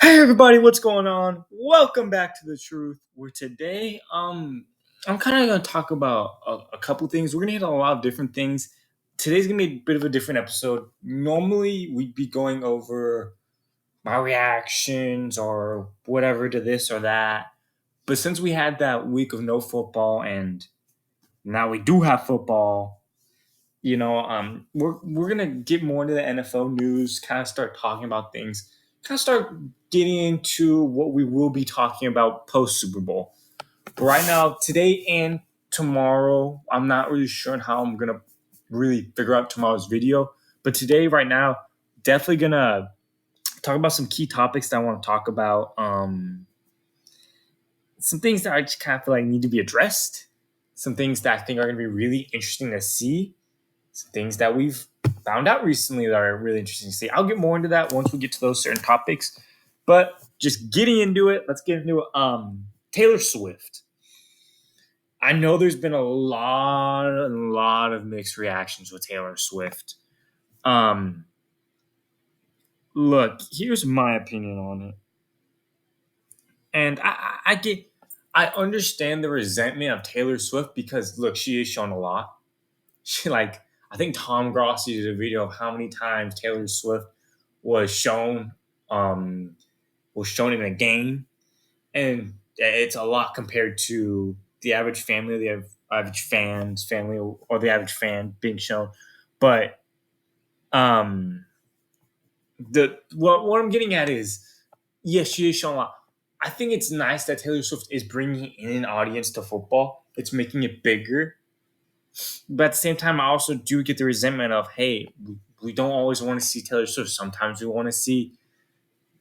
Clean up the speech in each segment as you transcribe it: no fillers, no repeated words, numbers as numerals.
Hey everybody, what's going on? Welcome back to the truth. Where today, I'm kind of gonna talk about a couple things. We're gonna hit on a lot of different things. Today's gonna be a bit of a different episode. Normally, we'd be going over my reactions or whatever to this or that. But since we had that week of no football and now we do have football, we're gonna get more into the NFL news, kind of start talking about things, kind of start getting into what we will be talking about post Super Bowl. But right now, today and tomorrow, I'm not really sure on how I'm gonna really figure out tomorrow's video. But today, right now, definitely gonna talk about some key topics that I want to talk about. Some things that I just kind of feel like need to be addressed. Some things that I think are gonna be really interesting to see, some things that we've found out recently that are really interesting to see. I'll get more into that once we get to those certain topics. But just getting into it, let's get into it. Taylor Swift. I know there's been a lot of mixed reactions with Taylor Swift. Um, Look, here's my opinion on it, and I understand the resentment of Taylor Swift because look, she is shown a lot. She like I think Tom Grossi did a video of how many times Taylor Swift was shown um was shown in a game, and it's a lot compared to the average family, the average fans family, or the average fan being shown. But um the what I'm getting at is, yes, she is shown a lot. I think it's nice that Taylor Swift is bringing in an audience to football. It's making it bigger. But at the same time, I also do get the resentment of, hey, we don't always want to see Taylor Swift. Sometimes we want to see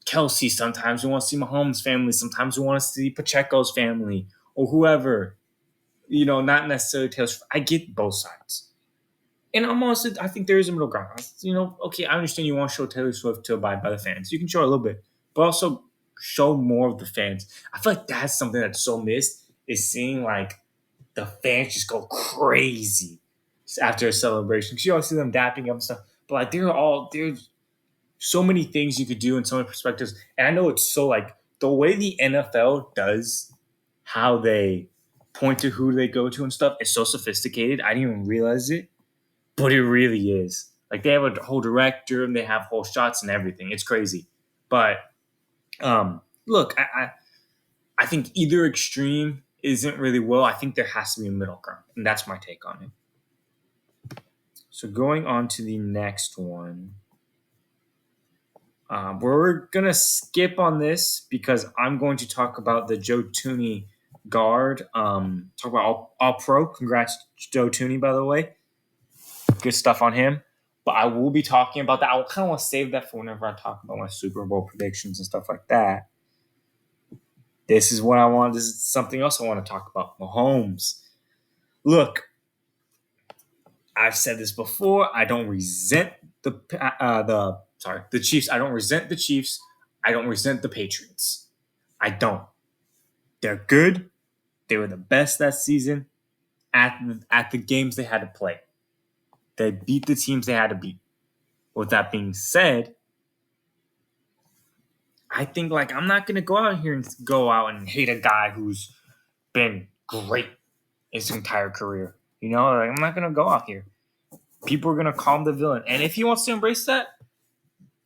Kelsey. Sometimes we want to see Mahomes' family. Sometimes we want to see Pacheco's family or whoever. Not necessarily Taylor Swift. I get both sides. And I'm also, I think there is a middle ground. Okay, I understand you want to show Taylor Swift to abide by the fans. You can show a little bit, but also show more of the fans. I feel like that's something that's so missed, is seeing like the fans just go crazy after a celebration. Because you always see them dapping up and stuff. But like there's so many things you could do in so many perspectives. And I know it's so like the way the NFL does how they point to who they go to and stuff is so sophisticated. I didn't even realize it, but it really is. Like they have a whole director and they have whole shots and everything. It's crazy. But look, I think either extreme isn't really well. I think there has to be a middle ground, and that's my take on it. So going on to the next one. We're gonna skip on this because I'm going to talk about the Joe Tooney guard. Talk about all pro. Congrats, Joe Tooney, by the way. Good stuff on him. But I will be talking about that. I kind of want to save that for whenever I talk about my Super Bowl predictions and stuff like that. This is what I want. This is something else I want to talk about. Mahomes. Look, I've said this before. I don't resent the Chiefs. I don't resent the Chiefs. I don't resent the Patriots. I don't. They're good. They were the best that season at the games they had to play. They beat the teams they had to beat. With that being said, I think like I'm not gonna go out and hate a guy who's been great his entire career. Like, I'm not gonna go out here. People are gonna call him the villain, and if he wants to embrace that,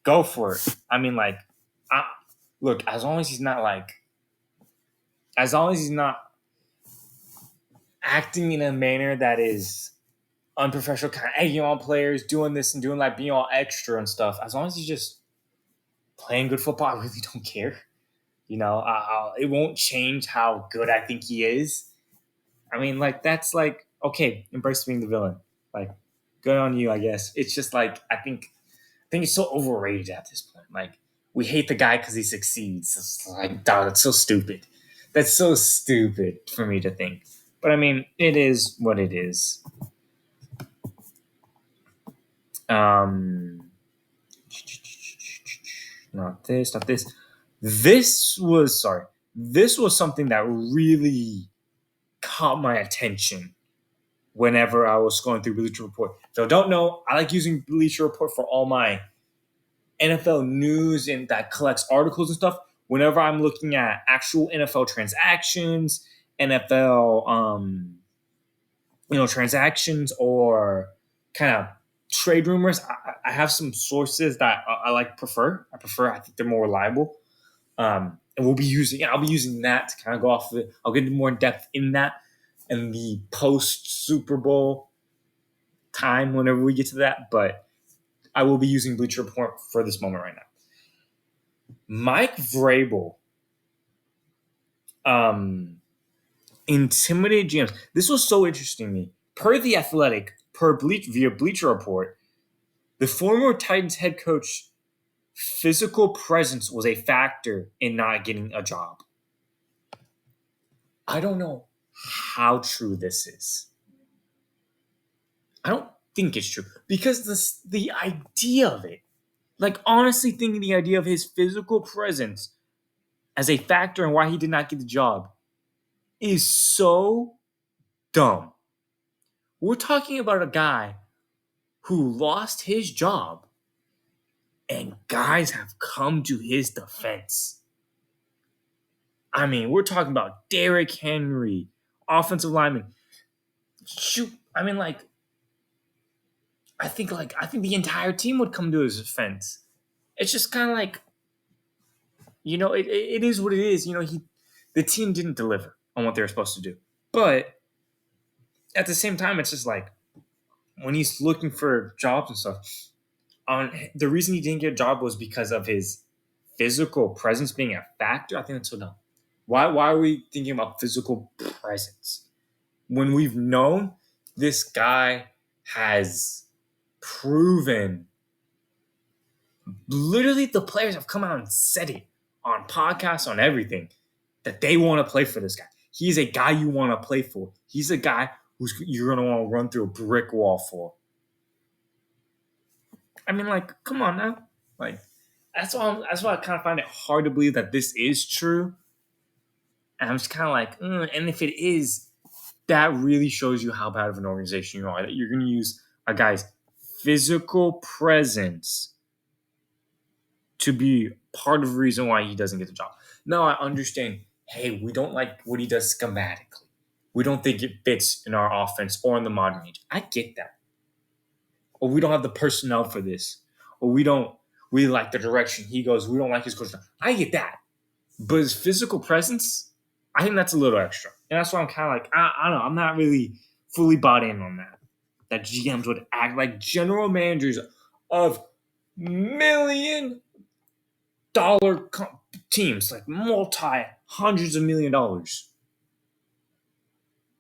go for it. I mean, like, I, look, as long as he's not acting in a manner that is unprofessional, kind of egging on players, doing this and doing like being all extra and stuff. As long as he's just playing good football, I really don't care. It won't change how good I think he is. I mean, like that's like okay, embrace being the villain. Like, good on you, I guess. It's just like I think it's so overrated at this point. Like, we hate the guy because he succeeds. It's like, dog, that's so stupid. That's so stupid for me to think. But I mean, it is what it is. Um, not this, not this. This was something that really caught my attention whenever I was going through Bleacher Report. So don't know, I like using Bleacher Report for all my NFL news and that collects articles and stuff. Whenever I'm looking at actual NFL transactions, NFL transactions or kind of trade rumors, I have some sources that I prefer. I think they're more reliable. And I'll be using that to kind of go off of it. I'll get more in depth in that and the post Super Bowl time whenever we get to that. But I will be using Bleacher Report for this moment right now. Mike Vrabel intimidated GMs. This was so interesting to me. Per The Athletic, via Bleacher Report, the former Titans head coach physical presence was a factor in not getting a job. I don't know how true this is. I don't think it's true because the idea of it, like honestly thinking the idea of his physical presence as a factor in why he did not get the job is so dumb. We're talking about a guy who lost his job and guys have come to his defense. I mean, we're talking about Derrick Henry, offensive lineman. Shoot, I mean, I think the entire team would come to his defense. It's just kind of like, it is what it is. The team didn't deliver on what they were supposed to do, but at the same time, it's just like when he's looking for jobs and stuff. The reason he didn't get a job was because of his physical presence being a factor. I think that's so dumb. Why are we thinking about physical presence when we've known this guy has proven? Literally, the players have come out and said it on podcasts, on everything, that they want to play for this guy. He's a guy you want to play for. He's a guy you're going to want to run through a brick wall for. I mean, come on now. That's why I kind of find it hard to believe that this is true. And I'm just kind of like, and if it is, that really shows you how bad of an organization you are. That you're going to use a guy's physical presence to be part of the reason why he doesn't get the job. Now, I understand, hey, we don't like what he does schematically. We don't think it fits in our offense or in the modern age. I get that. Or we don't have the personnel for this. Or we don't really like the direction he goes. We don't like his coach. I get that. But his physical presence, I think that's a little extra. And that's why I'm kind of like, I don't know. I'm not really fully bought in on that. That GMs would act like general managers of $1 million teams, like hundreds of $1 million,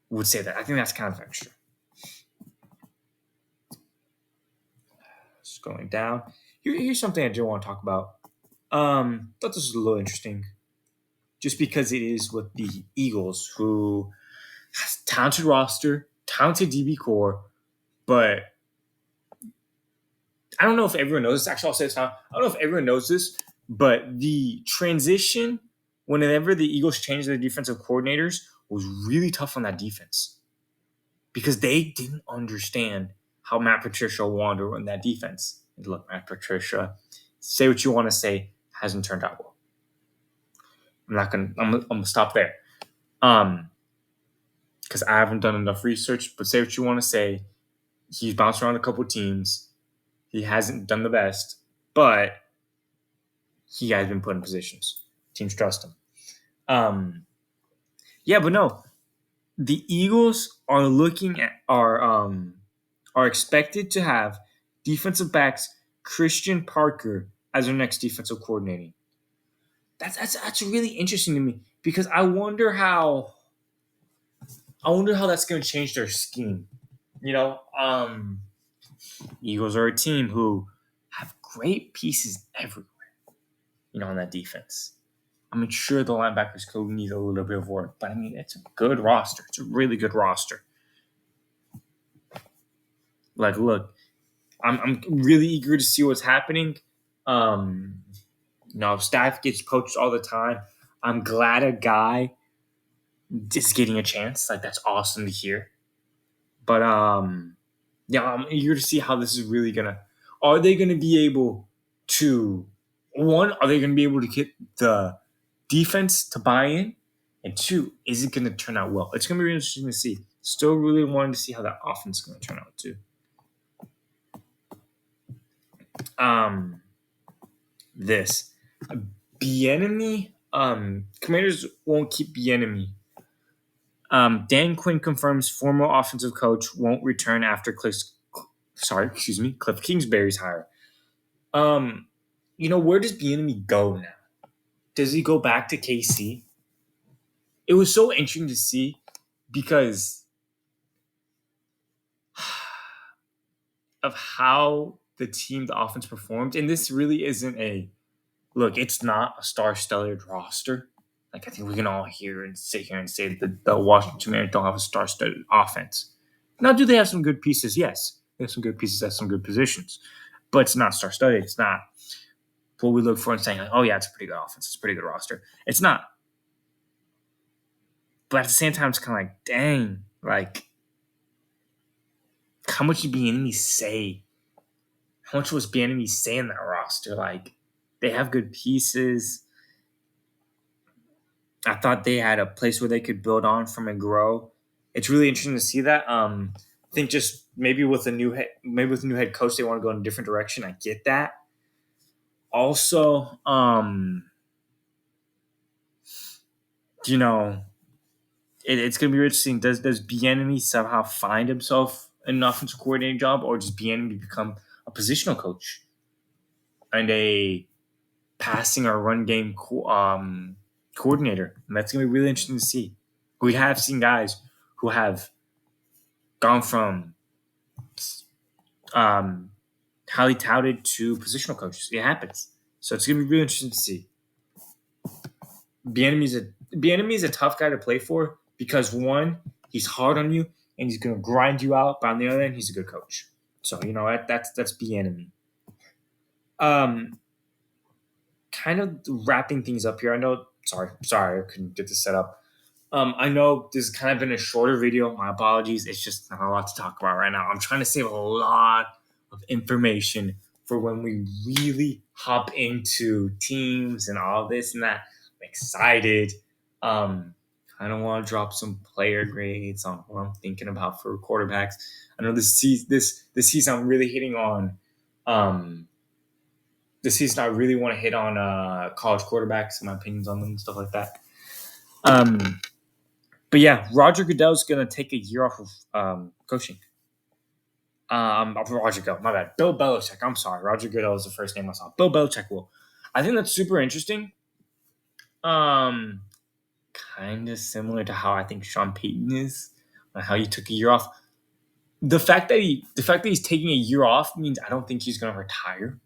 would say that. I think that's kind of extra. Just going down. Here's something I do want to talk about. Thought this was a little interesting. Just because it is with the Eagles, who has talented roster, talented DB core, but I don't know if everyone knows this. Actually, I'll say this now. I don't know if everyone knows this, but the transition, whenever the Eagles changed their defensive coordinators, was really tough on that defense because they didn't understand how Matt Patricia wanted to run that defense. And look, Matt Patricia, say what you want to say, hasn't turned out well. I'm gonna stop there. Because I haven't done enough research, but say what you want to say. He's bounced around a couple teams. He hasn't done the best, but he has been put in positions. Teams trust him. But no. The Eagles are are expected to have defensive backs Christian Parker as their next defensive coordinator. That's really interesting to me because I wonder how that's going to change their scheme. Eagles are a team who have great pieces everywhere, on that defense. I'm sure the linebackers could need a little bit of work, but it's a good roster. It's a really good roster. Look, I'm really eager to see what's happening. Staff gets poached all the time. I'm glad a guy is getting a chance. That's awesome to hear. But I'm eager to see how this is really gonna. Are they gonna be able to one, are they going to be able to get the defense to buy in? And two, is it going to turn out well? It's going to be really interesting to see. Still really wanting to see how that offense is going to turn out too. This Bieniemy, Commanders won't keep Bieniemy. Dan Quinn confirms former offensive coach won't return after Cliff Kingsbury's hire. Where does Bieniemy go now? Does he go back to KC? It was so interesting to see because of how the offense performed. And this really isn't it's not a star-studded roster. Like, I think we can all sit here and say that the Washington Commanders don't have a star-studded offense. Now, do they have some good pieces? Yes. They have some good pieces at some good positions. But it's not star-studded. It's not what we look for and saying, oh, yeah, it's a pretty good offense. It's a pretty good roster. It's not. But at the same time, it's kind of like, dang, like, how much did Bieniemy say? How much was Bieniemy saying that roster? Like, they have good pieces. I thought they had a place where they could build on from and grow. It's really interesting to see that. I think just maybe with a new head coach, they want to go in a different direction. I get that. Also, it's going to be interesting. Does Bieniemy somehow find himself an offensive coordinating job, or does Bieniemy become a positional coach and a passing or run game coordinator? And that's going to be really interesting to see. We have seen guys who have gone from highly touted to positional coaches. It happens. So it's going to be really interesting to see. Bieniemy is a tough guy to play for because, one, he's hard on you and he's going to grind you out. But on the other end, he's a good coach. So, that's Bieniemy. Kind of wrapping things up here. I know, sorry, I couldn't get this set up. I know this has kind of been a shorter video. My apologies. It's just not a lot to talk about right now. I'm trying to save a lot of information for when we really hop into teams and all this and that. I'm excited. I don't want to drop some player grades on what I'm thinking about for quarterbacks. I know this season I'm really hitting on. This season I really want to hit on college quarterbacks and my opinions on them and stuff like that. But yeah, Roger Goodell's gonna take a year off of coaching. Roger Goodell, my bad. Bill Belichick. I'm sorry. Roger Goodell is the first name I saw. Bill Belichick will. I think that's super interesting. Kind of similar to how I think Sean Payton is, on how he took a year off. The fact that he's taking a year off means I don't think he's gonna retire.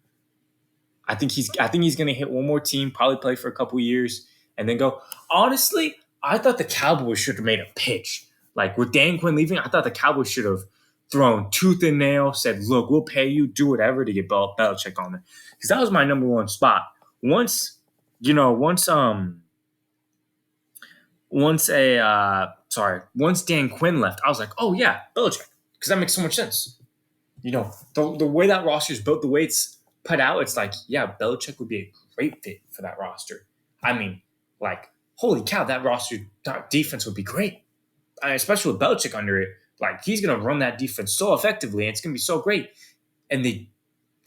I think he's gonna hit one more team, probably play for a couple years, and then go. Honestly, I thought the Cowboys should have made a pitch. Like, with Dan Quinn leaving, I thought the Cowboys should have thrown tooth and nail, said, look, we'll pay you, do whatever to get Belichick on there. Because that was my number one spot. Once Dan Quinn left, I was like, oh yeah, Belichick. Because that makes so much sense. The way that roster is built, the way it's put out, it's like, yeah, Belichick would be a great fit for that roster. I mean, like, holy cow, that roster defense would be great. Especially with Belichick under it. Like, he's going to run that defense so effectively, and it's going to be so great. And it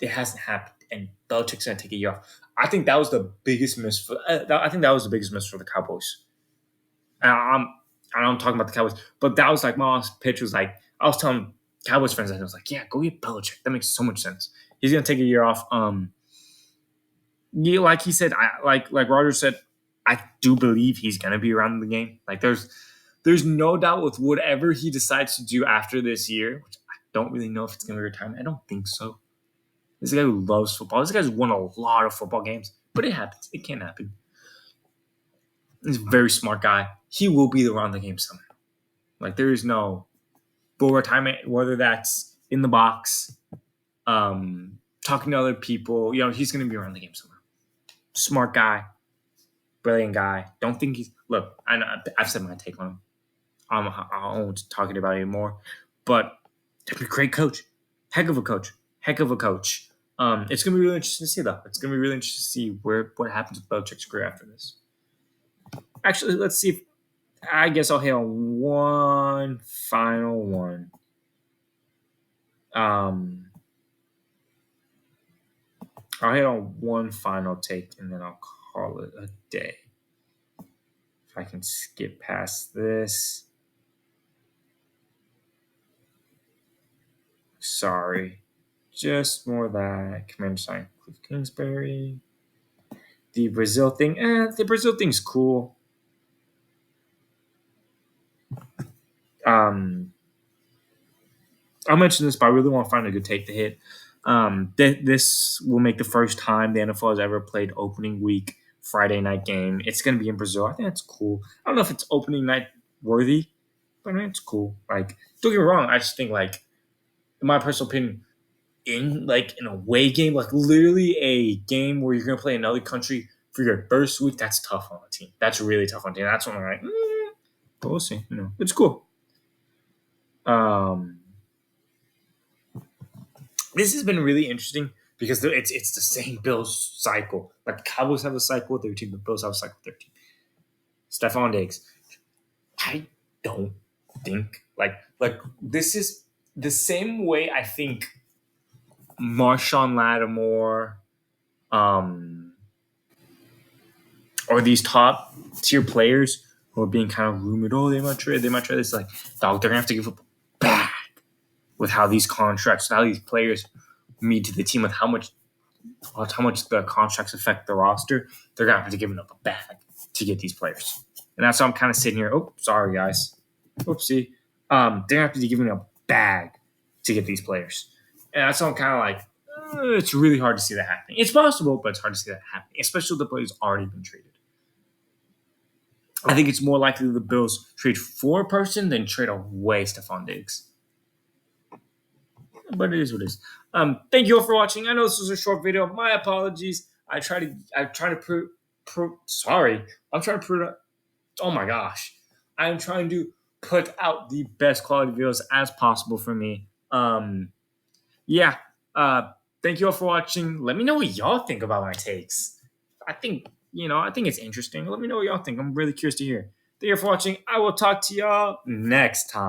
hasn't happened, and Belichick's going to take a year off. I think that was the biggest miss for the Cowboys. And I'm talking about the Cowboys, but that was like my last pitch was like, I was telling Cowboys fans, I was like, yeah, go get Belichick. That makes so much sense. He's going to take a year off. Like he said, like Roger said, I do believe he's going to be around the game. Like, there's no doubt with whatever he decides to do after this year, which I don't really know if it's going to be retirement. I don't think so. This is a guy who loves football. This guy's won a lot of football games, but it happens. It can happen. He's a very smart guy. He will be around the game somehow. Like, there is no full retirement, whether that's in the box, talking to other people. He's going to be around the game somehow. Smart guy. Brilliant guy. Don't think he's... Look, I know I've said my take on him. I won't talk about it anymore. But he's a great coach. Heck of a coach. It's gonna be really interesting to see though. It's gonna be really interesting to see what happens with Belichick's career after this. Actually, let's see if I guess I'll hit on one final one. I'll hit on one final take and then I'll call it a day. If I can skip past this. Sorry. Just more of that. Commander sign Cliff Kingsbury. The Brazil thing. The Brazil thing's cool. I'll mention this, but I really want to find a good take to hit. This will make the first time the NFL has ever played opening week Friday night game. It's going to be in Brazil. I think that's cool. I don't know if it's opening night worthy, but I mean, it's cool. Like, don't get me wrong. I just think, like, in my personal opinion, in an away game, like literally a game where you're going to play another country for your first week, that's tough on a team. That's really tough on a team. That's when I'm like, but we'll see. It's cool. This has been really interesting because it's the same Bills cycle. Like the Cowboys have a cycle with their team, the Bills have a cycle with their team. Stefon Diggs. I don't think like this is the same way I think Marshawn Lattimore, or these top tier players who are being kind of rumored, they might trade this. Like, dog, they're gonna have to give up back with how these contracts, how these players mean to the team, with how much the contracts affect the roster. They're gonna have to give up a bag to get these players, and that's why I'm kind of sitting here. Oh, sorry guys, oopsie. They're gonna have to be giving a bag to get these players, and that's why I'm kind of like, it's really hard to see that happening. It's possible, but it's hard to see that happening, especially if the players already been traded. I think it's more likely the Bills trade for a person than trade away Stefon Diggs. But it is what it is. Thank you all for watching. I know this was a short video. My apologies. I'm trying to prove. Oh my gosh. I'm trying to put out the best quality videos as possible for me. Yeah. Thank you all for watching. Let me know what y'all think about my takes. I think it's interesting. Let me know what y'all think. I'm really curious to hear. Thank you for watching. I will talk to y'all next time.